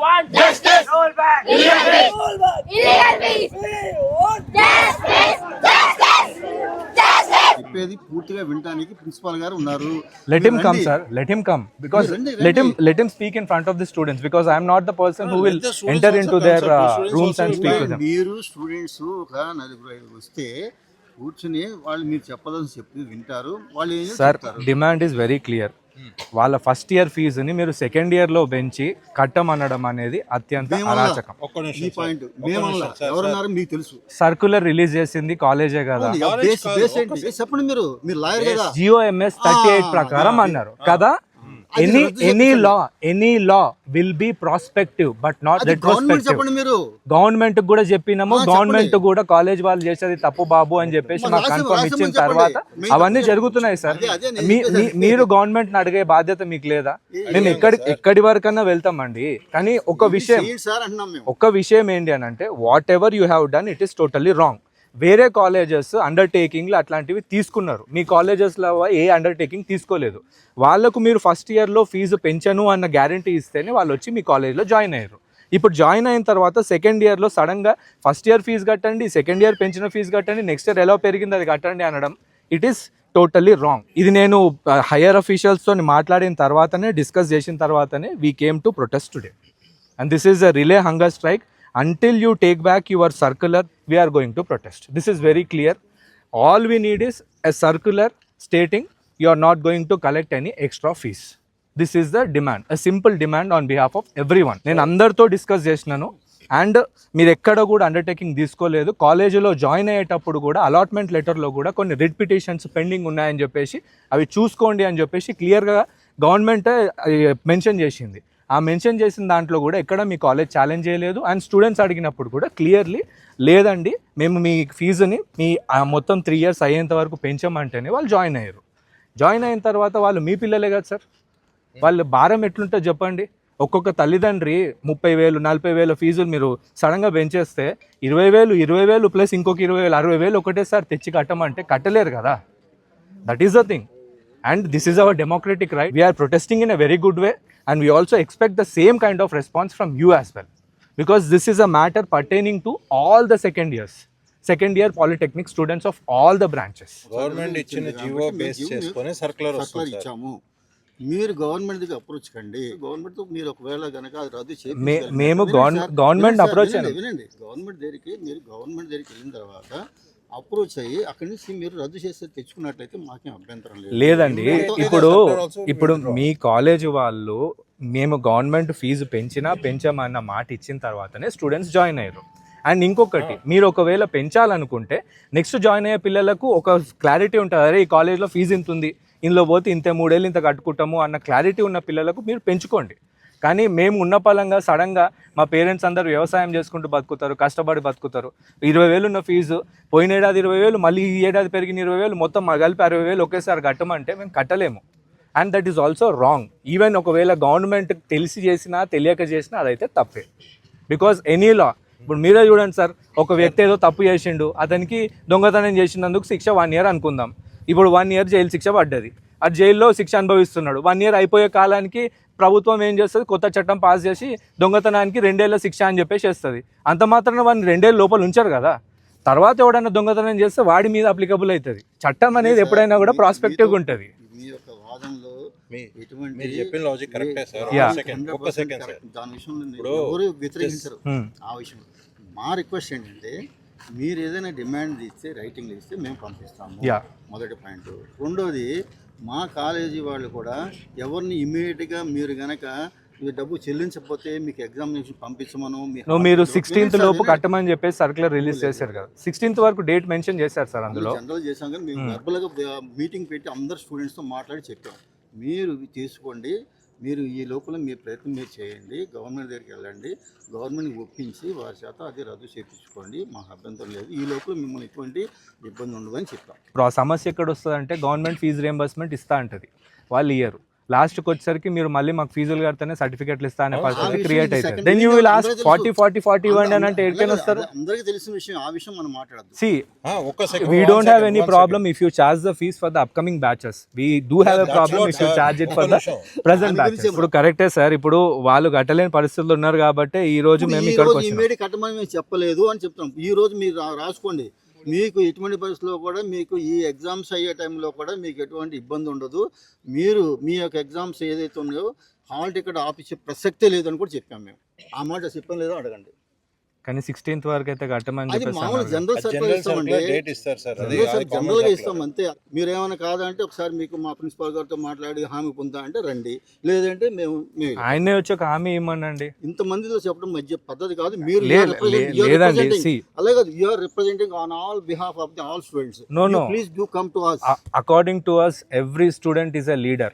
want justice. Roll back illegal fees. Roll back Illegal fees. we want Justice. Justice. Justice. చెప్పేది పూర్తిగా వినడానికి principal గారు ఉన్నారు. Let him come, sir. Let him come because let him speak in front of the students because I am not the person who will enter into their rooms and speak with them. మీరు students ఒక 4-5 వస్తే కూర్చుని వాళ్ళు మీరు చెప్పదని చెప్పి వింటారు. వాళ్ళు ఏం సార్ చెప్తారు? Demand is very clear. వాళ్ళ ఫస్ట్ ఇయర్ ఫీజుని మీరు సెకండ్ ఇయర్ లో పెంచి కట్టమనడం అనేది అత్యంత అరాచకం. ఈ పాయింట్ మేమల్లా ఎవరన్నారు మీకు తెలుసు. సర్క్యులర్ రిలీజ్ చేసింది కాలేజే కదా. చెప్పండి, మీరు లాయర్ కదా. GOMS 38 ప్రకారం అన్నారు కదా. Any law will be prospective but not retrospective. Government కూడా చెప్పినాము, గవర్నమెంట్ కూడా కాలేజ్ వాళ్ళు చేసేది తప్పు బాబు అని చెప్పేసి మాకు కన్ఫర్మ్ ఇచ్చిన తర్వాత అవన్నీ జరుగుతున్నాయి సార్. మీరు గవర్నమెంట్ అడిగే బాధ్యత మీకు లేదా? మేము ఎక్కడి వరకన్నా వెళ్తామండి. కానీ ఒక విషయం ఏంటి అని అంటే what ever you have done it is totally wrong. వేరే కాలేజెస్ అండర్టేకింగ్లు అట్లాంటివి తీసుకున్నారు, మీ కాలేజెస్లో ఏ అండర్టేకింగ్ తీసుకోలేదు. వాళ్ళకు మీరు ఫస్ట్ ఇయర్లో ఫీజు పెంచను అన్న గ్యారంటీ ఇస్తేనే వాళ్ళు వచ్చి మీ కాలేజ్లో జాయిన్ అయ్యారు. ఇప్పుడు జాయిన్ అయిన తర్వాత సెకండ్ ఇయర్లో సడన్గా ఫస్ట్ ఇయర్ ఫీజు కట్టండి, సెకండ్ ఇయర్ పెంచిన ఫీజు కట్టండి, నెక్స్ట్ ఇయర్ ఎలా పెరిగింది అది కట్టండి అనడం ఇట్ ఈస్ టోటల్లీ రాంగ్. ఇది నేను హయ్యర్ అఫీషియల్స్తో మాట్లాడిన తర్వాతనే డిస్కస్ చేసిన తర్వాతనే we came to protest today and this is a relay hunger strike. Until you take back your circular, we are going to protest. This is very clear. All we need is a circular stating you are not going to collect any extra fees. This is the demand, a simple demand on behalf of everyone. నేను అందరితో discuss చేసినాను and మీరు ఎక్కడ కూడా undertaking తీసుకోలేదు. కాలేజీలో join అయ్యేటప్పుడు కూడా అలాట్మెంట్ లెటర్లో కూడా కొన్ని రిట్ పిటిషన్స్ పెండింగ్ ఉన్నాయని చెప్పేసి అవి చూసుకోండి అని చెప్పేసి క్లియర్గా గవర్నమెంట్ మెన్షన్ చేసింది. ఆ మెన్షన్ చేసిన దాంట్లో కూడా ఎక్కడ మీ కాలేజ్ ఛాలెంజ్ చేయలేదు అండ్ స్టూడెంట్స్ అడిగినప్పుడు కూడా క్లియర్లీ లేదండి మేము మీ ఫీజుని మీ మొత్తం 3 years అయ్యేంత వరకు పెంచమంటేనే వాళ్ళు జాయిన్ అయ్యారు. జాయిన్ అయిన తర్వాత వాళ్ళు మీ పిల్లలే కదా సార్, వాళ్ళు భారం ఎట్లుంటుందో చెప్పండి. ఒక్కొక్క తల్లిదండ్రి 30,000 40,000 ఫీజులు మీరు సడన్గా పెంచేస్తే 20,000 ప్లస్ ఇంకొక 20,000 60,000 ఒకటేసారి తెచ్చి కట్టమంటే కట్టలేరు కదా. That is the thing and this is our democratic right. We are protesting in a very good way and we also expect the same kind of response from you as well because this is a matter pertaining to all the second year polytechnic students of all the branches. Government ఇచ్చిన GO base చేసుకొని circular ఇచ్చాము. మీరు government దగ్గర approach కండి. Government తో మీరు ఒకవేళ గనక అది రద్దు చేసి మేము గవర్నమెంట్ అప్రోచ్ వినండి. గవర్నమెంట్ దగ్గరికి వెళ్ళిన తర్వాత అప్రోచ్ అయ్యి అక్కడి నుంచి మీరు రద్దు చేస్తే తెచ్చుకున్నట్లయితే మాకేం అభ్యంతరం లేదండి. ఇప్పుడు మీ కాలేజ్ వాళ్ళు మేము గవర్నమెంట్ ఫీజు పెంచమన్న మాట ఇచ్చిన తర్వాతనే స్టూడెంట్స్ జాయిన్ అయ్యారు. అండ్ ఇంకొకటి మీరు ఒకవేళ పెంచాలనుకుంటే నెక్స్ట్ జాయిన్ అయ్యే పిల్లలకు ఒక క్లారిటీ ఉంటుంది, అరే ఈ కాలేజ్లో ఫీజు ఇంత ఉంది, ఇందులో పోతే 3 ఏళ్ళు ఇంత కట్టుకుంటాము అన్న క్లారిటీ ఉన్న పిల్లలకు మీరు పెంచుకోండి. కానీ మేము ఉన్న పలంగా సడన్గా మా పేరెంట్స్ అందరూ వ్యవసాయం చేసుకుంటూ బతుకుతారు, కష్టపడి బతుకుతారు. 20,000 ఉన్న ఫీజు పోయిన ఏడాది 20,000 మళ్ళీ ఈ ఏడాది పెరిగిన 20,000 మొత్తం కలిపి 60,000 ఒకేసారి కట్టమంటే మేము కట్టలేము. And that is also wrong. Even ఒకవేళ గవర్నమెంట్ తెలిసి చేసినా తెలియక చేసినా అదైతే తప్పే. బికాజ్ ఎనీ లా ఇప్పుడు మీరే చూడండి సార్, ఒక వ్యక్తి ఏదో తప్పు చేసిండు, అతనికి దొంగతనం చేసినందుకు శిక్ష 1 year అనుకుందాం. ఇప్పుడు 1 year జైలు శిక్ష పడ్డది, అది జైల్లో శిక్ష అనుభవిస్తున్నాడు. 1 year అయిపోయే కాలానికి ప్రభుత్వం ఏం చేస్తుంది, కొత్త చట్టం పాస్ చేసి దొంగతనానికి 2 ఏళ్ల శిక్ష అని చెప్పేసి వేస్తుంది. అంత మాత్రాన వాడిని 2 ఏళ్ళ లోపల ఉంచారు కదా. తర్వాత ఎవడన్నా దొంగతనం చేస్తే వాడి మీద అప్లికబుల్ అవుతుంది. చట్టం అనేది ఎప్పుడైనా కూడా ప్రాస్పెక్టివ్గా ఉంటుంది. మీరు చెప్పిన లాజిక్ కరెక్టే సార్. ఒక్క సెకండ్ సార్, దాని విషయంలో ఎవరు వ్యతిరేకించరు. ఆ విషయం మా రిక్వెస్ట్ ఏంటంటే మీరు ఏదైనా డిమాండ్ ఇస్తే రైటింగ్లో ఇస్తే మేము పంపిస్తాము. మొదటి పాయింట్. రెండోది మా కాలేజీ వాళ్ళు కూడా ఎవరిని ఇమీడియట్గా మీరు గనక డబ్బు చెల్లించకపోతే మీకు ఎగ్జామినేషన్ పంపించమను. మీరు 16th లోపు కట్టమని చెప్పేసి సర్క్యులర్ రిలీజ్ చేశారు కదా, 16th వరకు డేట్ మెన్షన్ చేశారు సార్. అందులో జనరల్ చేసాం కానీ మేము వర్బల్గా మీటింగ్ పెట్టి అందరు స్టూడెంట్స్తో మాట్లాడి చెప్పాం, మీరు తీసుకోండి, మీరు ఈ లోపల మీ ప్రయత్నం మీరు చేయండి, గవర్నమెంట్ దగ్గరికి వెళ్ళండి, గవర్నమెంట్ని ఒప్పించి వారి చేత అది రద్దు చేయించుకోండి, మాకు అభ్యంతరం లేదు, ఈ లోపల మిమ్మల్ని ఎటువంటి ఇబ్బంది ఉండదు అని చెప్పాం. ఇప్పుడు ఆ సమస్య ఎక్కడ వస్తుంది అంటే గవర్నమెంట్ ఫీజు రియంబర్స్మెంట్ ఇస్తా అంటది, వాళ్ళు ఇయ్యరు. లాస్ట్కి వచ్చేసరికి మీరు మళ్ళీ మాకు ఫీజులు కడితేనే సర్టిఫికెట్లు ఇస్తా అనే పరిస్థితి విషయం క్రియేట్ ఇది అవుతుంది. second then you thing will అందరికీ ఆస్క్ తెలుసు. 40 ఇవ్వండి అని అంటే ఎక్కడికి వస్తారు? అందరికీ తెలిసిన విషయం, ఆ విషయం మనం మాట్లాడద్దు. See, ఒక్క second, we don't have any problem if you charge the fees for the upcoming batches. We do have a that's problem what, if you sir. charge it for ఒక్క the నిమిషం. present దాని batches. గురించి ఇప్పుడు కరెక్టే sir, ఇప్పుడు వాళ్ళు కట్టలేని పరిస్థితులు ఉన్నారు కాబట్టి ఈ రోజు మేము ఈ ఇక్కడికి రోజు వచ్చినాం. ఇమీడియట్ కట్టమని మేము చెప్పలేదు అని చెప్తాం. ఈ రోజు మీరు రాసుకోండి, మీకు ఎటువంటి పరిస్థితుల్లో కూడా మీకు ఈ ఎగ్జామ్స్ అయ్యే టైంలో కూడా మీకు ఎటువంటి ఇబ్బంది ఉండదు. మీరు మీ యొక్క ఎగ్జామ్స్ ఏదైతే ఉన్నాయో హాల్ టికెట్ ఆఫీసే ప్రసక్తే లేదని కూడా చెప్పాం మేము. ఆ మాట చెప్పడం లేదో అడగండి. కానీ 16th వరకు అయితే కట్టమని అది చెప్పేసి మామూలు అన్నారు. జనరల్ సర్కిల్ జనరల్ ఇస్తామండి. సర్కులర్ డేట్ ఇస్తారు సార్, అది జనరల్ గా ఇస్తాం అంతే. మీరు ఏమైనా కాదంటే ఒకసారి మీకు మా ప్రిన్సిపాల్ గారితో మాట్లాడి హామీ పొందా అంటే రండి, లేదంటే మేము ఆయనే వచ్చి ఒక హామీ ఇవ్వమనండి. ఇంతమందిలో చెప్పడం మధ్య పద్ధతి కాదు. మీరు లేదండి, see. అలాగే you are representing on all behalf of the all students. No. Please do come to us. According to us, every student is a leader.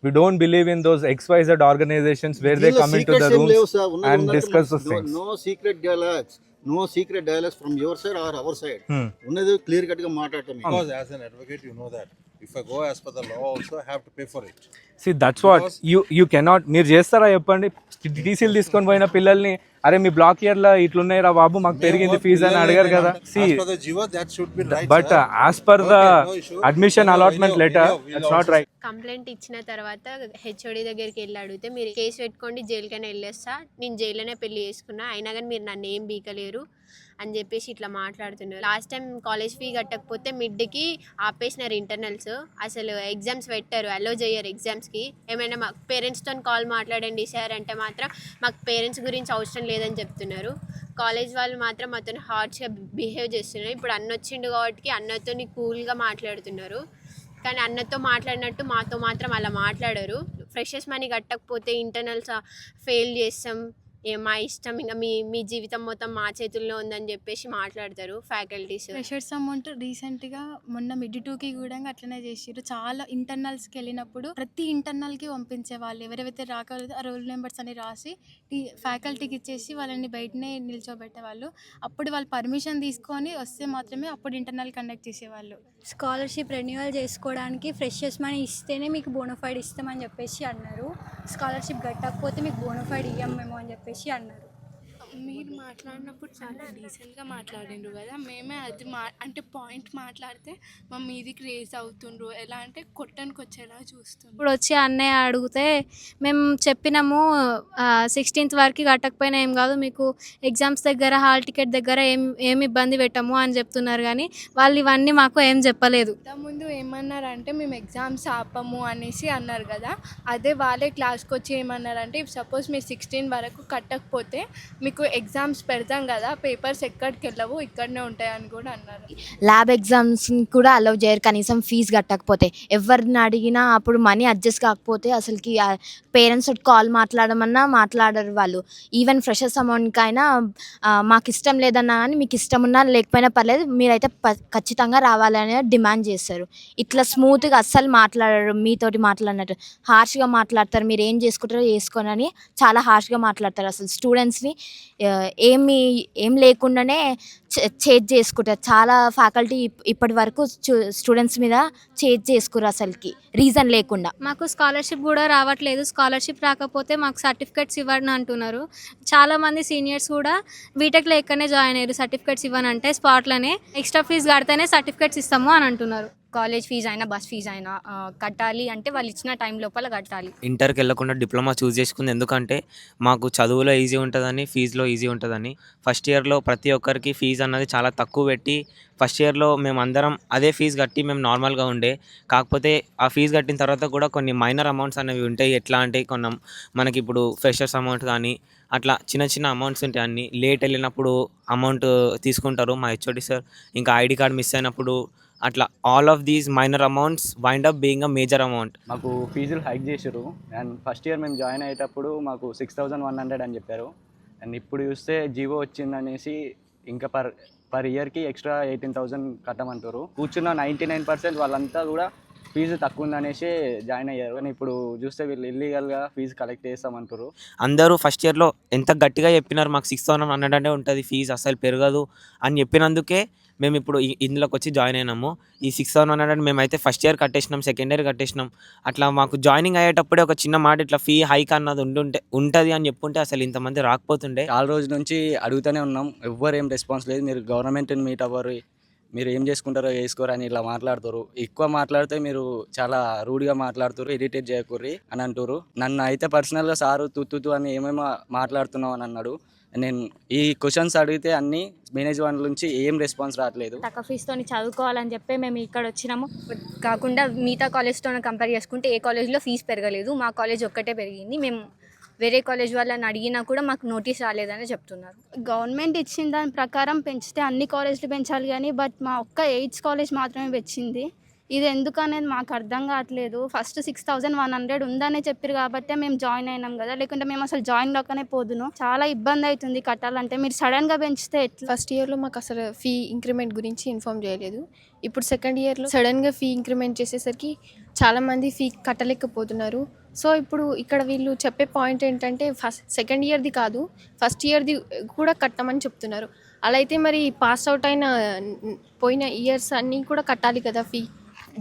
We don't believe in those XYZ organizations where they come into the rooms and discuss those things. No secret dialogues. No secret dialogues from your side or our side. ఉన్నది clear cut గా మాట్లాడటం. because as an advocate you know that if I go as per the law also I have to pay for it. See, that's what you cannot. మీరు చేస్తారా చెప్పండి? టీసీలు తీసుకొని పోయిన పిల్లల్ని అరే మీ బ్లాక్ ఇయర్ లో ఇట్లున్నాయి రా బాబు మాకు పెరిగింది ఫీజు అని అడిగారు కదా. As per the GIVA that should be right, but sir. As per the No issue. Admission allotment letter it's not right. Complaint ఇచ్చిన తర్వాత హెచ్ఓడి దగ్గరికి వెళ్ళి అడిగితే మీరు కేసు పెట్టుకోండి జైలుకైనా వెళ్ళేస్తా, నేను జైల్లోనే పెళ్లి చేసుకున్నా, అయినా కానీ మీరు నన్ను ఏం బీకలేరు అని చెప్పేసి ఇట్లా మాట్లాడుతున్నారు. లాస్ట్ టైం కాలేజ్ ఫీ కట్టకపోతే మిడ్కి ఆపేసినారు ఇంటర్నల్స్, అసలు ఎగ్జామ్స్ పెట్టారు, అలో చేయరు ఎగ్జామ్స్కి. ఏమైనా మాకు పేరెంట్స్తో కాల్ మాట్లాడండి సార్ అంటే మాత్రం మాకు పేరెంట్స్ గురించి అవసరం లేదని చెప్తున్నారు. కాలేజ్ వాళ్ళు మాత్రం అతను హార్ష్గా బిహేవ్ చేస్తున్నారు. ఇప్పుడు అన్న వచ్చిండు కాబట్టి అన్నతో కూల్గా మాట్లాడుతున్నారు, కానీ అన్నతో మాట్లాడినట్టు మాతో మాత్రం అలా మాట్లాడరు. ఫ్రెషర్స్ మనీ కట్టకపోతే ఇంటర్నల్స్ ఫెయిల్ చేస్తాం, మా ఇష్టం, ఇంకా మీ జీవితం మొత్తం మా చేతుల్లో ఉందని చెప్పేసి మాట్లాడతారు ఫ్యాకల్టీస్. ఫ్రెషర్స్ అమౌంట్ రీసెంట్గా మొన్న మిడ్ 2కి కూడా అట్లనే చేసిర్రు. చాలా ఇంటర్నల్స్కి వెళ్ళినప్పుడు ప్రతి ఇంటర్నల్కి పంపించే వాళ్ళు ఎవరైతే రాగలదో ఆ రోల్ నెంబర్స్ అని రాసి ఫ్యాకల్టీకి ఇచ్చేసి వాళ్ళని బయటనే నిల్చోబెట్టేవాళ్ళు. అప్పుడు వాళ్ళు పర్మిషన్ తీసుకొని వస్తే మాత్రమే అప్పుడు ఇంటర్నల్ కండక్ట్ చేసేవాళ్ళు. స్కాలర్షిప్ రెన్యువల్ చేసుకోవడానికి ఫ్రెషర్స్ మనీ ఇస్తేనే మీకు బోనఫైడ్ ఇస్తామని చెప్పేసి అన్నారు. స్కాలర్షిప్ కట్టకపోతే మీకు బోనఫైడ్ ఇవ్వం మేము అని చెప్పేసి అన్నారు. మీరు మాట్లాడినప్పుడు చాలా డీసెంట్గా మాట్లాడిండ్రు కదా, మేమే అది అంటే పాయింట్ మాట్లాడితే మా మీదికి రేజ్ అవుతుండ్రు. ఎలా అంటే కొట్టడానికి వచ్చేలా చూస్తుండ్రు. ఇప్పుడు వచ్చి అన్నయ్య అడిగితే మేము చెప్పినాము 16th వరకు కట్టకపోయినా ఏం కాదు, మీకు ఎగ్జామ్స్ దగ్గర హాల్ టికెట్ దగ్గర ఏం ఇబ్బంది పెట్టము అని చెప్తున్నారు, కానీ వాళ్ళు ఇవన్నీ మాకు ఏం చెప్పలేదు. ఇంతకుముందు ఏమన్నారంటే మేము ఎగ్జామ్స్ ఆపము అనేసి అన్నారు కదా, అదే వాళ్ళే క్లాస్కి వచ్చి ఏమన్నారంటే ఇఫ్ సపోజ్ మీరు 16 వరకు కట్టకపోతే మీకు ఎగ్జామ్స్ పెడతాం కదా, పేపర్స్ ఎక్కడికి వెళ్ళవు ఇక్కడనే ఉంటాయని కూడా అన్నారు. ల్యాబ్ ఎగ్జామ్స్ కూడా అలౌ చేయరు కనీసం ఫీజు కట్టకపోతే. ఎవరిని అడిగినా అప్పుడు మనీ అడ్జస్ట్ కాకపోతే అసలుకి పేరెంట్స్ కాల్ మాట్లాడమన్నా మాట్లాడరు వాళ్ళు. ఈవెన్ ఫ్రెషర్స్ అమౌంట్కి అయినా మాకు ఇష్టం లేదన్నా కానీ మీకు ఇష్టం ఉన్నా లేకపోయినా పర్లేదు మీరైతే ఖచ్చితంగా రావాలని డిమాండ్ చేస్తారు. ఇట్లా స్మూత్గా అస్సలు మాట్లాడరు, మీతోటి మాట్లాడినట్టు హార్ష్గా మాట్లాడతారు. మీరు ఏం చేసుకుంటారో చేసుకోనని చాలా హార్ష్గా మాట్లాడతారు. అసలు స్టూడెంట్స్ని ఏం లేకుండానే చేజ్ చేసుకుంటారు. చాలా ఫ్యాకల్టీ ఇప్పటి వరకు స్టూడెంట్స్ మీద చేజ్ చేసుకున్నారు అసలుకి రీజన్ లేకుండా. మాకు స్కాలర్షిప్ కూడా రావట్లేదు, స్కాలర్షిప్ రాకపోతే మాకు సర్టిఫికేట్స్ ఇవ్వని అంటున్నారు. చాలామంది సీనియర్స్ కూడా బీటెక్లో ఎక్కడనే జాయిన్ అయ్యారు, సర్టిఫికేట్స్ ఇవ్వనంటే స్పాట్లోనే ఎక్స్ట్రా ఫీజు కడితేనే సర్టిఫికేట్స్ ఇస్తాము అని అంటున్నారు. కాలేజ్ ఫీజు అయినా బస్ ఫీజు అయినా కట్టాలి అంటే వాళ్ళు ఇచ్చిన టైం లోపల కట్టాలి. ఇంటర్కి వెళ్ళకుండా డిప్లొమా చూస్ చేసుకుంది ఎందుకంటే మాకు చదువులో ఈజీ ఉంటుందని, ఫీజులో ఈజీ ఉంటుందని. ఫస్ట్ ఇయర్లో ప్రతి ఒక్కరికి ఫీజు అన్నది చాలా తక్కువ పెట్టి ఫస్ట్ ఇయర్లో మేము అందరం అదే ఫీజు కట్టి మేము నార్మల్గా ఉండే. కాకపోతే ఆ ఫీజు కట్టిన తర్వాత కూడా కొన్ని మైనర్ అమౌంట్స్ అనేవి ఉంటాయి. ఎట్లా అంటే మనకి ఇప్పుడు ఫ్రెషర్స్ అమౌంట్ కానీ అట్లా చిన్న చిన్న అమౌంట్స్ ఉంటాయి. అన్ని లేట్ వెళ్ళినప్పుడు అమౌంట్ తీసుకుంటారు మా హెచ్ఓడి సార్. ఇంకా ఐడి కార్డ్ మిస్ అయినప్పుడు అట్లా all of these minor amounts wind up being a major amount. మాకు ఫీజులు హైక్ చేసారు అండ్ ఫస్ట్ ఇయర్ మేము జాయిన్ అయ్యేటప్పుడు మాకు 6100 అని చెప్పారు. అండ్ ఇప్పుడు చూస్తే జీవో వచ్చిందనేసి ఇంకా పర్ ఇయర్కి ఎక్స్ట్రా 18,000 కట్టమంటారు. కూర్చున్న 99% వాళ్ళంతా కూడా ఫీజు తక్కువ ఉందనేసి జాయిన్ అయ్యారు. కానీ ఇప్పుడు చూస్తే వీళ్ళు ఇల్లీగల్గా ఫీజు కలెక్ట్ చేస్తామంటారు. అందరూ ఫస్ట్ ఇయర్లో ఎంత గట్టిగా చెప్పినారు మాకు 6100 ఉంటుంది ఫీజు అసలు పెరగదు అని చెప్పినందుకే మేము ఇప్పుడు ఇందులోకి వచ్చి జాయిన్ అయినాము. ఈ 6,100 మేమైతే ఫస్ట్ ఇయర్ కట్టేసినాం, సెకండ్ ఇయర్ కట్టేసినాం. అట్లా మాకు జాయినింగ్ అయ్యేటప్పుడే ఒక చిన్న మాట ఇట్లా ఫీ హైక్ అన్నది ఉంటుంది అని చెప్పుంటే అసలు ఇంతమంది రాకపోతుండే. చాలా రోజుల నుంచి అడుగుతూనే ఉన్నాం, ఎవ్వరు ఏం రెస్పాన్స్ లేదు. మీరు గవర్నమెంట్ని మీట్ అవ్వరు, మీరు ఏం చేసుకుంటారో చేసుకోరు అని ఇలా మాట్లాడుతారు. ఎక్కువ మాట్లాడితే మీరు చాలా రూడ్గా మాట్లాడుతారు, ఇరిటేట్ చేయకూర్రి అని అంటారు. నన్ను అయితే పర్సనల్గా సారు తుత్తు అని ఏమేమో మాట్లాడుతున్నావు అని అన్నాడు. నేను ఈ క్వశ్చన్స్ అడిగితే అన్ని మేనేజ్మెంట్ నుంచి ఏం రెస్పాన్స్ రావట్లేదు. తక్కువ ఫీజుతో చదువుకోవాలని చెప్పి మేము ఇక్కడ వచ్చినాము. కాకుండా మిగతా కాలేజ్తో కంపేర్ చేసుకుంటే ఏ కాలేజ్లో ఫీజు పెరగలేదు, మా కాలేజ్ ఒక్కటే పెరిగింది. మేము వేరే కాలేజ్ వాళ్ళని అడిగినా కూడా మాకు నోటీస్ రాలేదని చెప్తున్నారు. గవర్నమెంట్ ఇచ్చిన దాని ప్రకారం పెంచితే అన్ని కాలేజీలు పెంచాలి కానీ బట్ మా ఒక్క 8th కాలేజ్ మాత్రమే పెంచింది. ఇది ఎందుకనేది మాకు అర్థం కావట్లేదు. ఫస్ట్ 6,100 ఉందనే చెప్పారు కాబట్టే మేము జాయిన్ అయినాం కదా, లేకుంటే మేము అసలు జాయిన్ కాకనే పోదును. చాలా ఇబ్బంది అవుతుంది కట్టాలంటే. మీరు సడన్గా పెంచితే ఎట్లా? ఫస్ట్ ఇయర్లో మాకు అసలు ఫీ ఇంక్రిమెంట్ గురించి ఇన్ఫామ్ చేయలేదు. ఇప్పుడు సెకండ్ ఇయర్లో సడన్గా ఫీ ఇంక్రిమెంట్ చేసేసరికి చాలామంది ఫీ కట్టలేకపోతున్నారు. సో ఇప్పుడు ఇక్కడ వీళ్ళు చెప్పే పాయింట్ ఏంటంటే సెకండ్ ఇయర్ది కాదు, ఫస్ట్ ఇయర్ది కూడా కట్టమని చెప్తున్నారు. అలా అయితే మరి పాస్ అవుట్ అయిన పోయిన ఇయర్స్ అన్నీ కూడా కట్టాలి కదా ఫీ.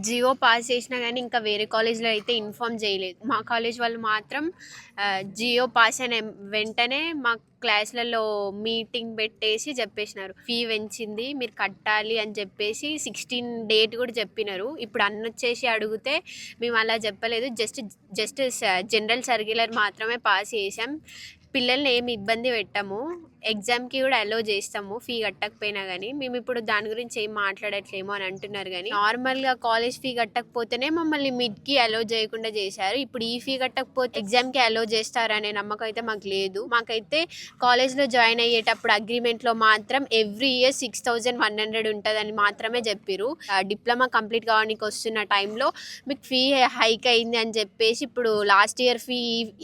జియో పాస్ చేసినా కానీ ఇంకా వేరే కాలేజ్లో అయితే ఇన్ఫామ్ చేయలేదు. మా కాలేజ్ వాళ్ళు మాత్రం జియో పాస్ అయిన వెంటనే మా క్లాస్లలో మీటింగ్ పెట్టేసి చెప్పేసినారు, ఫీ పెంచింది మీరు కట్టాలి అని చెప్పేసి 16 డేట్ కూడా చెప్పినారు. ఇప్పుడు వచ్చేసి అడిగితే మేము అలా చెప్పలేదు, జస్ట్ జనరల్ సర్క్యులర్ మాత్రమే పాస్ చేసాం, పిల్లల్ని ఏమి ఇబ్బంది పెట్టాము, ఎగ్జామ్కి కూడా అలో చేస్తాము ఫీ కట్టకపోయినా కానీ. మేము ఇప్పుడు దాని గురించి ఏం మాట్లాడట్లేమో అని అంటున్నారు. కానీ నార్మల్గా కాలేజ్ ఫీ కట్టకపోతేనే మమ్మల్ని మిడ్కి అలో చేయకుండా చేశారు. ఇప్పుడు ఈ ఫీ కట్టకపోతే ఎగ్జామ్కి అలో చేస్తారనే నమ్మకం అయితే మాకు లేదు. మాకైతే కాలేజ్లో జాయిన్ అయ్యేటప్పుడు అగ్రిమెంట్లో మాత్రం ఎవ్రీ ఇయర్ 6,100 ఉంటుందని మాత్రమే చెప్పారు. డిప్లొమా కంప్లీట్ కావడానికి వస్తున్న టైంలో మీకు ఫీ హైక్ అయింది అని చెప్పేసి ఇప్పుడు లాస్ట్ ఇయర్ ఫీ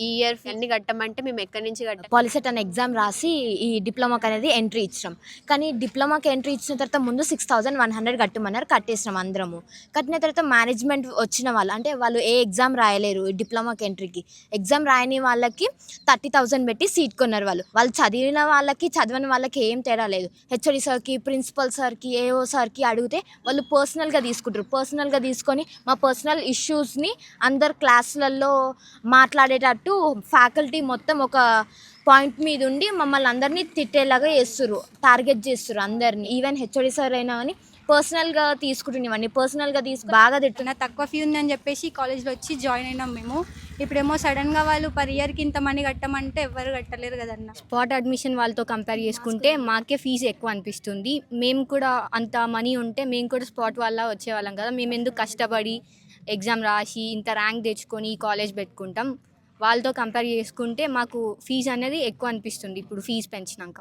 ఈ ఇయర్ ఫీ అన్ని కట్టమంటే మేము ఎక్కడి నుంచి కట్టాలి? పాలిసెట్ అనే ఎగ్జామ్ రాసి ఈ డిప్లొమాకి అనేది ఎంట్రీ ఇచ్చినాం. కానీ డిప్లొమాకి ఎంట్రీ ఇచ్చిన తర్వాత ముందు 6,100 కట్టమన్నారు, కట్టేసినాం అందరము. కట్టిన తర్వాత మేనేజ్మెంట్ వచ్చిన వాళ్ళు అంటే వాళ్ళు ఏ ఎగ్జామ్ రాయలేరు డిప్లొమాకి ఎంట్రీకి, ఎగ్జామ్ రాయని వాళ్ళకి 30,000 పెట్టి సీట్ కొన్నారు. వాళ్ళు చదివిన వాళ్ళకి చదవని వాళ్ళకి ఏం తేడా లేదు. హెచ్ఓడి సార్కి, ప్రిన్సిపల్ సార్కి, ఏఓ సార్కి అడిగితే వాళ్ళు పర్సనల్గా తీసుకుంటారు. పర్సనల్గా తీసుకొని మా పర్సనల్ ఇష్యూస్ని అందరు క్లాసులలో మాట్లాడేటట్టు ఫ్యాకల్టీ మొత్తం ఒక పాయింట్ మీద ఉండి మమ్మల్ని అందరినీ తిట్టేలాగా చేస్తుర్రు, టార్గెట్ చేస్తుర్రు అందరినీ. ఈవెన్ హెచ్ఓడి సార్ అయినా కానీ పర్సనల్గా తీసుకుంటున్నామని పర్సనల్గా బాగా తిట్టున్నా. తక్కువ ఫీ ఉందని చెప్పేసి కాలేజ్లో వచ్చి జాయిన్ అయినాం మేము. ఇప్పుడేమో సడన్గా వాళ్ళు పర్ ఇయర్కి ఇంత మనీ కట్టమంటే ఎవరు కట్టలేరు కదన్న. స్పాట్ అడ్మిషన్ వాళ్ళతో కంపేర్ చేసుకుంటే మాకే ఫీజు ఎక్కువ అనిపిస్తుంది. మేము కూడా అంత మనీ ఉంటే మేము కూడా స్పాట్ వల్ల వచ్చేవాళ్ళం కదా, మేము ఎందుకు కష్టపడి ఎగ్జామ్ రాసి ఇంత ర్యాంక్ తెచ్చుకొని ఈ కాలేజ్ పెట్టుకుంటాం. వాళ్ళతో కంపేర్ చేసుకుంటే మాకు ఫీజు అనేది ఎక్కువ అనిపిస్తుంది ఇప్పుడు ఫీజు పెంచినాక.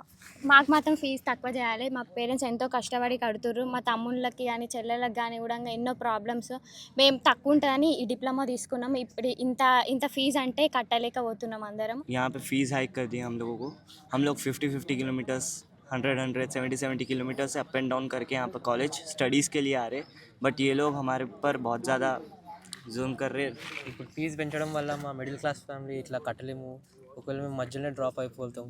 మాకు మాత్రం ఫీజు తక్కువ చేయాలి. మా పేరెంట్స్ ఎంతో కష్టపడి కడుతుర్రు. మా తమ్ముళ్ళకి కానీ చెల్లెళ్ళకి కానీ కూడా ఎన్నో ప్రాబ్లమ్స్. మేము తక్కువ ఉంటుందని ఈ డిప్లొమా తీసుకున్నాము. ఇప్పుడు ఇంత ఫీజు అంటే కట్టలేకపోతున్నాం అందరం. यहाँ पे फीस हाइक कर दी हम लोगों को. हम लोग 50 किलोमीटर्स 100 70 किलोमीटर से अप एंड डाउन करके यहाँ पर कॉलेज स्टडीज़ के लिए आ रहे, बट ये लोग हमारे पर बहुत ज़्यादा జూమ్ కర్రే. ఇప్పుడు ఫీజు పెంచడం వల్ల మా మిడిల్ క్లాస్ ఫ్యామిలీ ఇట్లా కట్టలేము. ఒకవేళ మేము మధ్యలోనే డ్రాప్ అయిపోతాం.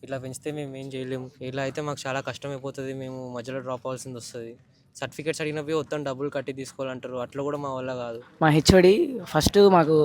ఇట్లా పెంచితే మేము ఏం చేయలేము. ఇలా అయితే మాకు చాలా కష్టం అయిపోతుంది. మేము మధ్యలో డ్రాప్ అవ్వాల్సింది వస్తుంది. సర్టిఫికేట్స్ అడిగినవి మొత్తం డబ్బులు కట్టి తీసుకోవాలంటారు. అట్లా కూడా మా వల్ల కాదు. మా హెచ్ఓడి ఫస్ట్ మాకు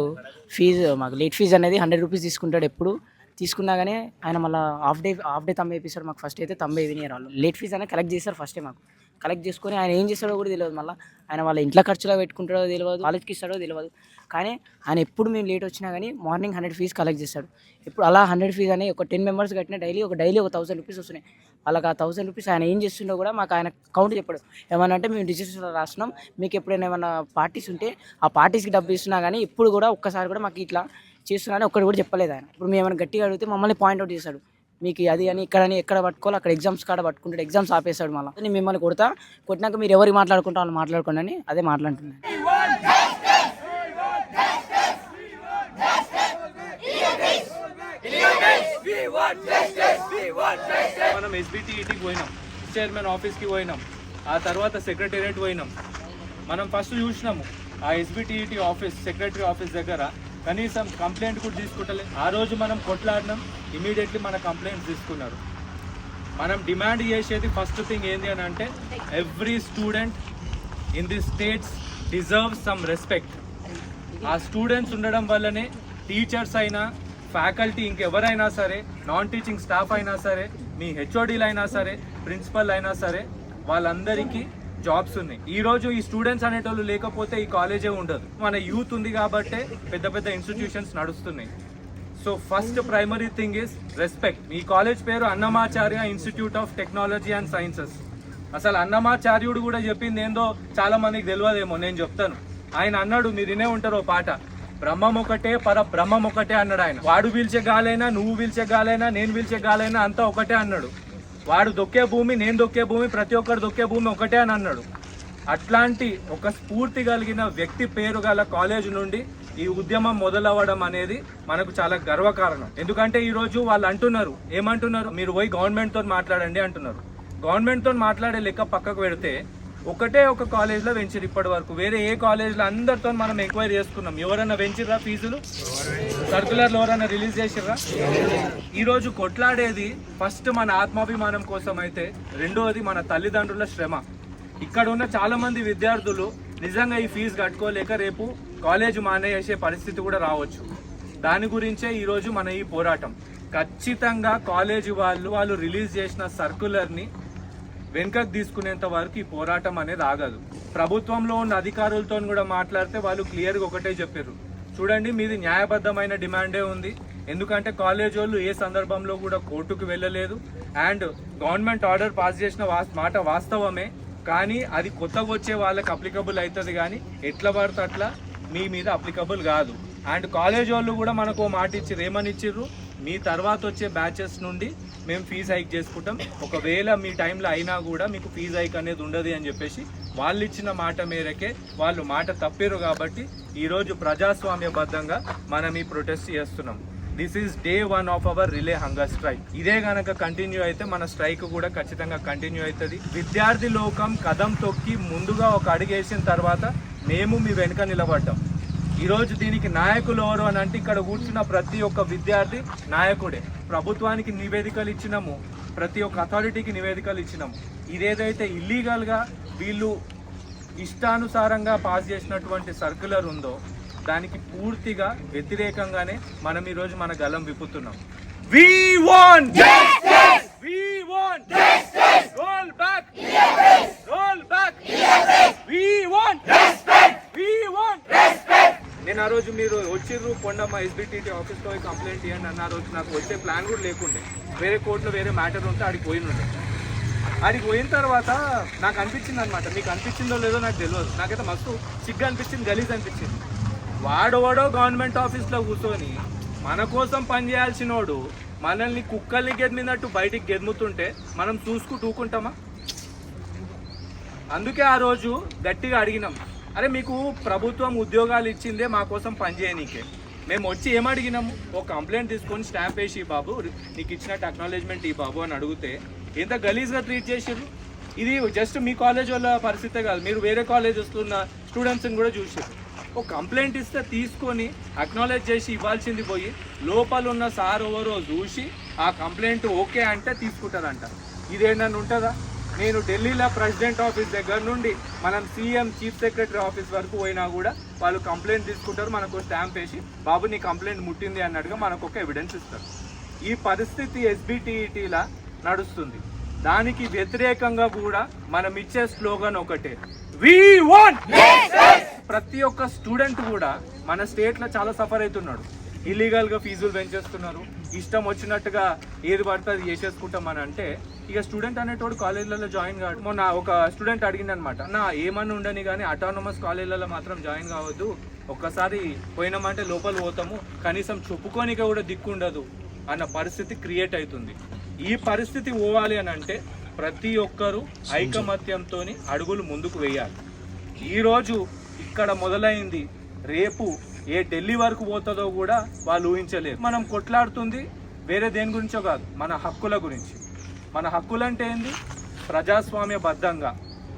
లేట్ ఫీజు అనేది 100 రూపీస్ తీసుకుంటాడు. ఎప్పుడు తీసుకున్నా కానీ ఆయన మళ్ళీ హాఫ్ డే తమ్మ వేపిస్తాడు. మాకు ఫస్ట్ అయితే తమ్మ వేయనియరు వాళ్ళు. లేట్ ఫీజు అనేది కలెక్ట్ చేస్తారు ఫస్టే. మాకు కలెక్ట్ చేసుకొని ఆయన ఏం చేస్తాడో కూడా తెలియదు. మళ్ళీ ఆయన వాళ్ళ ఇంట్లో ఖర్చులో పెట్టుకుంటాడో తెలియదు, కాలేజ్కి ఇస్తాడో తెలియదు. కానీ ఆయన ఎప్పుడు మేము లేట్ వచ్చినా కానీ మార్నింగ్ 100 ఫీజు కలెక్ట్ చేస్తాడు. ఇప్పుడు అలా 100 ఫీజు అని ఒక 10 మెంబర్స్ కట్టిన డైలీ ఒక 1,000 రూపీస్ వస్తున్నాయి. వాళ్ళకి ఆ 1,000 రూపీస్ ఆయన ఏం చేస్తుండో కూడా మాకు ఆయన కౌంట్ చెప్పాడు. ఏమన్నా అంటే మేము రిజిస్టర్లో రాస్తున్నాం, మీకు ఎప్పుడైనా ఏమైనా పార్టీస్ ఉంటే ఆ పార్టీస్కి డబ్బు ఇస్తున్నా కానీ ఇప్పుడు కూడా ఒక్కసారి కూడా మాకు ఇట్లా చేస్తున్నారని ఒక్కటి కూడా చెప్పలేదు ఆయన. ఇప్పుడు మేము ఏమైనా గట్టిగా అడిగితే మమ్మల్ని పాయింట్అవుట్ చేస్తాడు. మీకు అది అని ఇక్కడని ఎక్కడ పట్టుకోవాలి అక్కడ ఎగ్జామ్స్ కాడ పట్టుకుంటాడు, ఎగ్జామ్స్ ఆపేస్తాడు. మళ్ళీ నేను మిమ్మల్ని కొట్టినాక మీరు ఎవరికి మాట్లాడుకుంటా వాళ్ళు మాట్లాడుకోండి అని అదే మాట్లాడుతున్నాను. మనం ఎస్బిటిఈటీకి పోయినాం, చైర్మన్ ఆఫీస్కి పోయినాం, ఆ తర్వాత సెక్రటేరియట్ పోయినాం. మనం ఫస్ట్ చూసినాము ఆ ఎస్బిటిఈటీ ఆఫీస్ సెక్రటరీ ఆఫీస్ దగ్గర కనీసం కంప్లైంట్ కూడా తీసుకుంటలే. ఆ రోజు మనం కొట్లాడినాం, ఇమీడియట్లీ మన కంప్లైంట్స్ తీసుకున్నారు. మనం డిమాండ్ చేసేది ఫస్ట్ థింగ్ ఏంటి అని అంటే every student in the states deserve some respect. ఆ స్టూడెంట్స్ ఉండడం వల్లనే టీచర్స్ అయినా, ఫ్యాకల్టీ, ఇంకెవరైనా సరే, నాన్ టీచింగ్ స్టాఫ్ అయినా సరే, మీ హెచ్ఓడీలు అయినా సరే, ప్రిన్సిపల్ అయినా సరే, వాళ్ళందరికీ జాబ్స్ ఉన్నాయి. ఈరోజు ఈ స్టూడెంట్స్ అనేటోళ్ళు లేకపోతే ఈ కాలేజే ఉండదు. మన యూత్ ఉంది కాబట్టే పెద్ద పెద్ద ఇన్స్టిట్యూషన్స్ నడుస్తున్నాయి. So first primary thing is respect. ఈ కాలేజ్ పేరు Annamacharya institute of technology and sciences. అసలు అన్నమాచార్యుడు కూడా చెప్పింది ఏందో చాలా మందికి తెలియదేమో, నేను చెప్తాను. ఆయన అన్నాడు, మీరు వినే ఉంటారు ఓ పాట, బ్రహ్మం ఒకటే పర బ్రహ్మం ఒకటే అన్నాడు ఆయన. వాడు పీల్చే గాలైనా, నువ్వు పీల్చే గాలైనా, నేను పీల్చే గాలైనా అంతా ఒకటే అన్నాడు. వాడు దొక్కే భూమి, నేను దొక్కే భూమి, ప్రతి ఒక్కరు దొక్కే భూమి ఒకటే అని అన్నాడు. అట్లాంటి ఒక స్ఫూర్తి కలిగిన వ్యక్తి పేరు గల కాలేజ్ నుండి ఈ ఉద్యమం మొదలవ్వడం అనేది మనకు చాలా గర్వకారణం. ఎందుకంటే ఈరోజు వాళ్ళు అంటున్నారు, ఏమంటున్నారు, మీరు పోయి గవర్నమెంట్తో మాట్లాడండి అంటున్నారు. గవర్నమెంట్తో మాట్లాడే లెక్క పక్కకు పెడితే ఒకటే ఒక కాలేజ్లో పెంచిరు ఇప్పటి వరకు. వేరే ఏ కాలేజ్లో అందరితో మనం ఎంక్వైరీ చేసుకున్నాం. ఎవరైనా పెంచిర్రా ఫీజులు? సర్కులర్లు ఎవరైనా రిలీజ్ చేసిర్రా? ఈరోజు కొట్లాడేది ఫస్ట్ మన ఆత్మాభిమానం కోసం అయితే, రెండోది మన తల్లిదండ్రుల శ్రమ. ఇక్కడ ఉన్న చాలా మంది విద్యార్థులు నిజంగా ఈ ఫీజు కట్టుకోలేక రేపు కాలేజ్ మానేసే పరిస్థితి కూడా రావచ్చు. దాని గురించే ఈరోజు మన ఈ పోరాటం. ఖచ్చితంగా కాలేజీ వాళ్ళు రిలీజ్ చేసిన సర్కులర్ని వెనుకకు తీసుకునేంత వరకు ఈ పోరాటం అనేది ఆగదు. ప్రభుత్వంలో ఉన్న అధికారులతో కూడా మాట్లాడితే వాళ్ళు క్లియర్గా ఒకటే చెప్పారు, చూడండి మీది న్యాయబద్ధమైన డిమాండే ఉంది. ఎందుకంటే కాలేజ్ వాళ్ళు ఏ సందర్భంలో కూడా కోర్టుకు వెళ్ళలేదు. అండ్ గవర్నమెంట్ ఆర్డర్ పాస్ చేసిన మాట వాస్తవమే, కానీ అది కొత్తగా వచ్చే వాళ్ళకి అప్లికబుల్ అవుతుంది, కానీ ఎట్లా పడితే అట్లా మీ మీద అప్లికబుల్ కాదు. అండ్ కాలేజ్ వాళ్ళు కూడా మనకు మాట ఇచ్చారు, ఏమని ఇచ్చిర్రు, మీ తర్వాత వచ్చే బ్యాచెస్ నుండి మేము ఫీజు హైక్ చేసుకుంటాం, ఒకవేళ మీ టైంలో అయినా కూడా మీకు ఫీజు హైక్ అనేది ఉండదు అని చెప్పేసి వాళ్ళు ఇచ్చిన మాట మేరకే వాళ్ళు మాట తప్పారు. కాబట్టి ఈరోజు ప్రజాస్వామ్యబద్ధంగా మనం ఈ ప్రొటెస్ట్ చేస్తున్నాం. This is day 1 of our relay hunger strike. ఇదే గనక కంటిన్యూ అయితే మన స్ట్రైక్ కూడా ఖచ్చితంగా కంటిన్యూ అవుతుంది. విద్యార్థి లోకం కదం తొక్కి ముందుగా ఒక అడుగేసిన తర్వాత మేము మీ వెనుక నిలబడ్డాం. ఈరోజు దీనికి నాయకులు ఎవరు అని అంటే ఇక్కడ కూర్చున్న ప్రతి ఒక్క విద్యార్థి నాయకుడే. ప్రభుత్వానికి నివేదికలు ఇచ్చినాము, ప్రతి ఒక్క అథారిటీకి నివేదికలు ఇచ్చినాము. ఇదేదైతే ఇల్లీగల్గా వీళ్ళు ఇష్టానుసారంగా పాస్ చేసినటువంటి సర్క్యులర్ ఉందో దానికి పూర్తిగా వ్యతిరేకంగానే మనం ఈరోజు మన గలం విప్పుతున్నాం. We want justice! We want justice! Roll back! Roll back! We want respect! We want respect! నేను ఆ రోజు మీరు వచ్చిర్రు కొండమ్మ ఎస్బిటిటి ఆఫీస్లో కంప్లైంట్ ఇవ్వండి అన్న రోజు నాకు వచ్చే ప్లాన్ కూడా లేకుండే. వేరే కోర్టులో వేరే మ్యాటర్ ఉంటే ఆడికి పోయినుండే. ఆడికి పోయిన తర్వాత నాకు అనిపించింది అనమాట, మీకు అనిపించిందో లేదో నాకు తెలియదు, నాకైతే మస్తు సిగ్గు అనిపించింది, గలీజ్ అనిపించింది. వాడో గవర్నమెంట్ ఆఫీస్లో కూర్చొని మన కోసం పనిచేయాల్సినోడు మనల్ని కుక్కల్ని గెదిమినట్టు బయటికి గెదుముతుంటే మనం చూసుకుంటూ ఊకుంటామా? అందుకే ఆ రోజు గట్టిగా అడిగినాం, అరే మీకు ప్రభుత్వం ఉద్యోగాలు ఇచ్చిందే మా కోసం పనిచేయనీకే. మేము వచ్చి ఏమడిగినాము, ఒక కంప్లైంట్ తీసుకొని స్టాంప్ వేసి ఈ బాబు నీకు ఇచ్చినట్టు అక్నాలెడ్జ్మెంట్ ఈ బాబు అని అడిగితే ఎంత గలీజ్గా ట్రీట్ చేసారు. ఇది జస్ట్ మీ కాలేజ్ వాళ్ళ పరిస్థితే కాదు, మీరు వేరే కాలేజెస్లో ఉన్న స్టూడెంట్స్ని కూడా చూసారు. ఒక కంప్లైంట్ ఇస్తే తీసుకొని అక్నాలెడ్జ్ చేసి ఇవ్వాల్సింది పోయి లోపల ఉన్న సార్ ఎవరో చూసి ఆ కంప్లైంట్ ఓకే అంటే తీసుకుంటారంట. ఇదేంటని ఉంటుందా? నేను ఢిల్లీలో ప్రెసిడెంట్ ఆఫీస్ దగ్గర నుండి మనం సీఎం చీఫ్ సెక్రటరీ ఆఫీస్ వరకు పోయినా కూడా వాళ్ళు కంప్లైంట్ తీసుకుంటారు, మనకు స్టాంప్ వేసి బాబు నీ కంప్లైంట్ ముట్టింది అన్నట్టుగా మనకు ఒక ఎవిడెన్స్ ఇస్తారు. ఈ పరిస్థితి ఎస్బిటిఈటీలా నడుస్తుంది. దానికి వ్యతిరేకంగా కూడా మనం ఇచ్చే స్లోగన్ ఒకటే, వి వాంట్. ప్రతి ఒక్క స్టూడెంట్ కూడా మన స్టేట్లో చాలా సఫర్ అవుతున్నాడు. ఇల్లీగల్గా ఫీజులు పెంచేస్తున్నారు, ఇష్టం వచ్చినట్టుగా ఏది పడితే అది చేసేసుకుంటామని అంటే ఇక స్టూడెంట్ అనేటోడు కాలేజీలలో జాయిన్ కావడం. మొన్న ఒక స్టూడెంట్ అడిగిందనమాట, నా ఏమన్నా ఉండని కానీ అటానమస్ కాలేజీలలో మాత్రం జాయిన్ కావద్దు, ఒక్కసారి పోయినామంటే లోపల పోతాము, కనీసం చెప్పుకోనిక కూడా దిక్కుండదు అన్న పరిస్థితి క్రియేట్ అవుతుంది. ఈ పరిస్థితి పోవాలి అని అంటే ప్రతి ఒక్కరూ ఐకమత్యంతో అడుగులు ముందుకు వేయాలి. ఈరోజు ఇక్కడ మొదలైంది, రేపు ఏ ఢిల్లీ వరకు పోతుందో కూడా వాళ్ళు ఊహించలేరు. మనం కొట్లాడుతుంది వేరే దేని గురించో కాదు, మన హక్కుల గురించి. మన హక్కులు అంటే ఏంది? ప్రజాస్వామ్యబద్ధంగా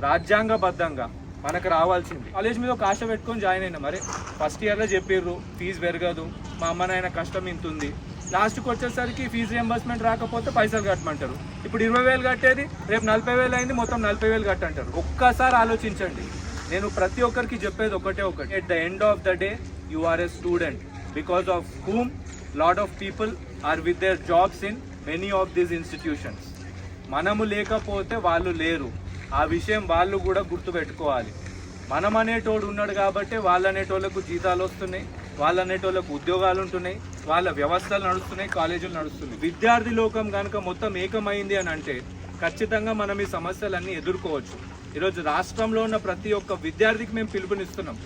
రాజ్యాంగబద్ధంగా మనకు రావాల్సింది. కాలేజ్ మీద ఒక ఆశ పెట్టుకొని జాయిన్ అయినా, మరి ఫస్ట్ ఇయర్లో చెప్పిర్రు ఫీజు పెరగదు, మా అమ్మ నాయన కష్టం ఇంత ఉంది, లాస్ట్కి వచ్చేసరికి ఫీజు రియంబర్స్మెంట్ రాకపోతే పైసలు కట్టమంటారు. ఇప్పుడు 20,000 కట్టేది రేపు 40,000 అయింది, మొత్తం 40,000 కట్టంటారు. ఒక్కసారి ఆలోచించండి. నేను ప్రతి ఒక్కరికి చెప్పేది ఒకటే, at the end of the day you are a student because of whom lot of people are with their jobs in many of these institutions. మనము లేకపోతే వాళ్ళు లేరు. ఆ విషయం వాళ్ళు కూడా గుర్తుపెట్టుకోవాలి. మనం అనేటోడు ఉన్నాడు కాబట్టి వాళ్ళు అనేటోళ్ళకు జీతాలు వస్తున్నాయి, వాళ్ళు అనేటోళ్ళకు ఉద్యోగాలు ఉంటున్నాయి, వాళ్ళ వ్యవస్థలు నడుస్తున్నాయి, కాలేజీలు నడుస్తున్నాయి. విద్యార్థి లోకం కనుక మొత్తం ఏకమైంది అని అంటే ఖచ్చితంగా మనం ఈ సమస్యలన్నీ ఎదుర్కోవచ్చు. ఈరోజు రాష్ట్రంలో ఉన్న ప్రతి ఒక్క విద్యార్థికి మేము పిలుపునిస్తున్నాం.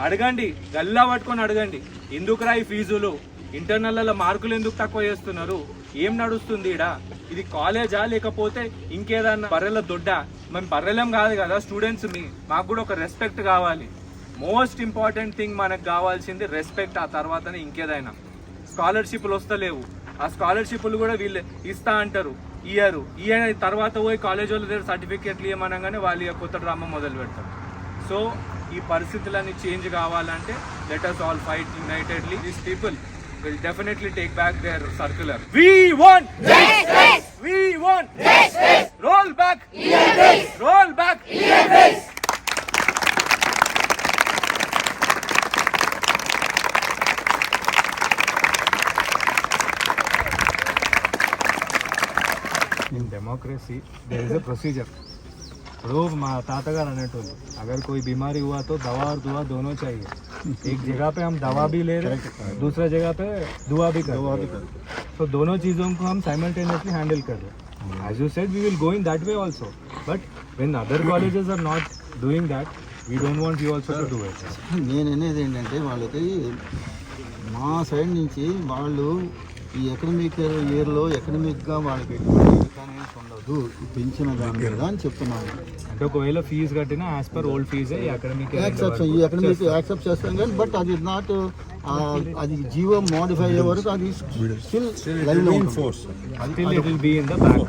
అడగండి, గల్లా పట్టుకొని అడగండి, ఎందుకురా ఈ ఫీజులు, ఇంటర్నల్లో మార్కులు ఎందుకు తక్కువ చేస్తున్నారు, ఏం నడుస్తుంది ఈడ, ఇది కాలేజా లేకపోతే ఇంకేదన్నా బర్రెల దొడ్డా? మేము బర్రెలం కాదు కదా స్టూడెంట్స్, మాకు కూడా ఒక రెస్పెక్ట్ కావాలి. మోస్ట్ ఇంపార్టెంట్ థింగ్ మనకు కావాల్సింది రెస్పెక్ట్. ఆ తర్వాతనే ఇంకేదైనా. స్కాలర్షిప్లు వస్తలేవు, ఆ స్కాలర్షిప్లు కూడా వీళ్ళు ఇస్తా అంటారు, ఇయ్యరు. తర్వాత పోయి కాలేజ్ వాళ్ళ దగ్గర సర్టిఫికేట్లు ఇవ్వమనగానే వాళ్ళు కొత్త డ్రామా మొదలు పెడతారు. సో ఈ పరిస్థితులన్నీ చేంజ్ కావాలంటే let us all fight unitedly. These people will definitely take back their circular. We want justice. We want justice. Roll back. Roll back. In democracy there is a procedure. तो माँ ताता अनेटोलू अगर कोई बीमारी हुआ तो दवा और दुआ दोनों चाहिए. एक जगह पे हम दवा भी ले रहे हैं, दूसरा जगह पे दुआ भी कर रहे हैं. तो दोनों चीज़ों को हम साइमल्टेनियसली हैंडल कर रहे हैं. As you said, we will go in that way also. But when other colleges are not doing that, we don't want you also to do it. నేను అనేది ఏంటంటే వాళ్ళకి మా సైడ్ నుంచి వాళ్ళు ఈ ఎకనమిక్ ఇయర్లో ఎకనమిక్గా వాళ్ళకి ఉండదు పెంచిన దాని మీద అని చెప్తున్నాను. అంటే ఒకవేళ ఫీజు కట్టినా యాజ్ పర్ ఓల్డ్ ఫీజే ఈ ఎకనమిక్ యాక్సెప్ట్ చేస్తాం కానీ బట్ అది నాట్ అది జీవో మోడిఫై అయ్యే వరకు అది స్టిల్ లైవ్లో ఉంటుంది. Still it will be in the back.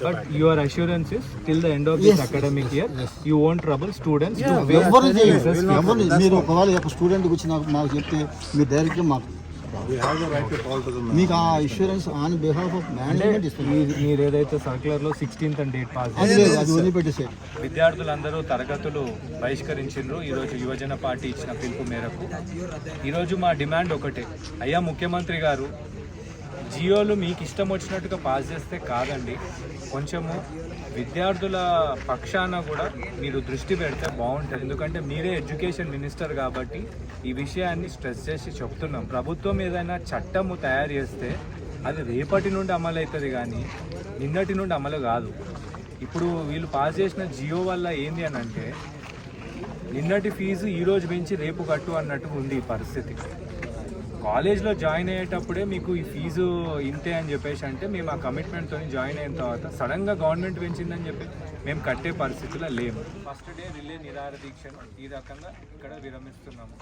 But your assurance is till the end of this academic year, you won't trouble students. మీరు ఒకవేళ ఒక స్టూడెంట్కి వచ్చి మాకు చెప్తే మీరు డైరెక్ట్గా మాకు మీకు ఆ insurance on behalf of management ఇస్తుంది. మీరు ఏదైతే సర్క్యులర్లో 16th and date పాస్ అది వదిలిపెట్టేసేది. విద్యార్థులందరూ తరగతులు బహిష్కరించారు. ఈరోజు యువజన పార్టీ ఇచ్చిన పిలుపు మేరకు ఈరోజు మా డిమాండ్ ఒకటే, అయ్యా ముఖ్యమంత్రి గారు, జియోలు మీకు ఇష్టం వచ్చినట్టుగా పాస్ చేస్తే కాదండి, కొంచెము విద్యార్థుల పక్షాన కూడా మీరు దృష్టి పెడితే బాగుంటుంది. ఎందుకంటే మీరే ఎడ్యుకేషన్ మినిస్టర్ కాబట్టి ఈ విషయాన్ని స్ట్రెస్ చేసి చెప్తున్నాం. ప్రభుత్వం ఏదైనా చట్టము తయారు చేస్తే అది రేపటి నుండి అమలు అవుతుంది కానీ నిన్నటి నుండి అమలు కాదు. ఇప్పుడు వీళ్ళు పాస్ చేసిన జియో వల్ల ఏంది అని అంటే నిన్నటి ఫీజు ఈరోజు పెంచి రేపు కట్టు అన్నట్టు ఉంది ఈ పరిస్థితి. కాలేజ్లో జాయిన్ అయ్యేటప్పుడే మీకు ఈ ఫీజు ఇంతే అని చెప్పేసి అంటే మేము ఆ కమిట్మెంట్తో జాయిన్ అయిన తర్వాత సడన్గా గవర్నమెంట్ పెంచిందని చెప్పి మేము కట్టే పరిస్థితిలో లేము. ఫస్ట్ డే రిలే నిరాహార దీక్షను ఈ రకంగా ఇక్కడ విరమిస్తున్నాము.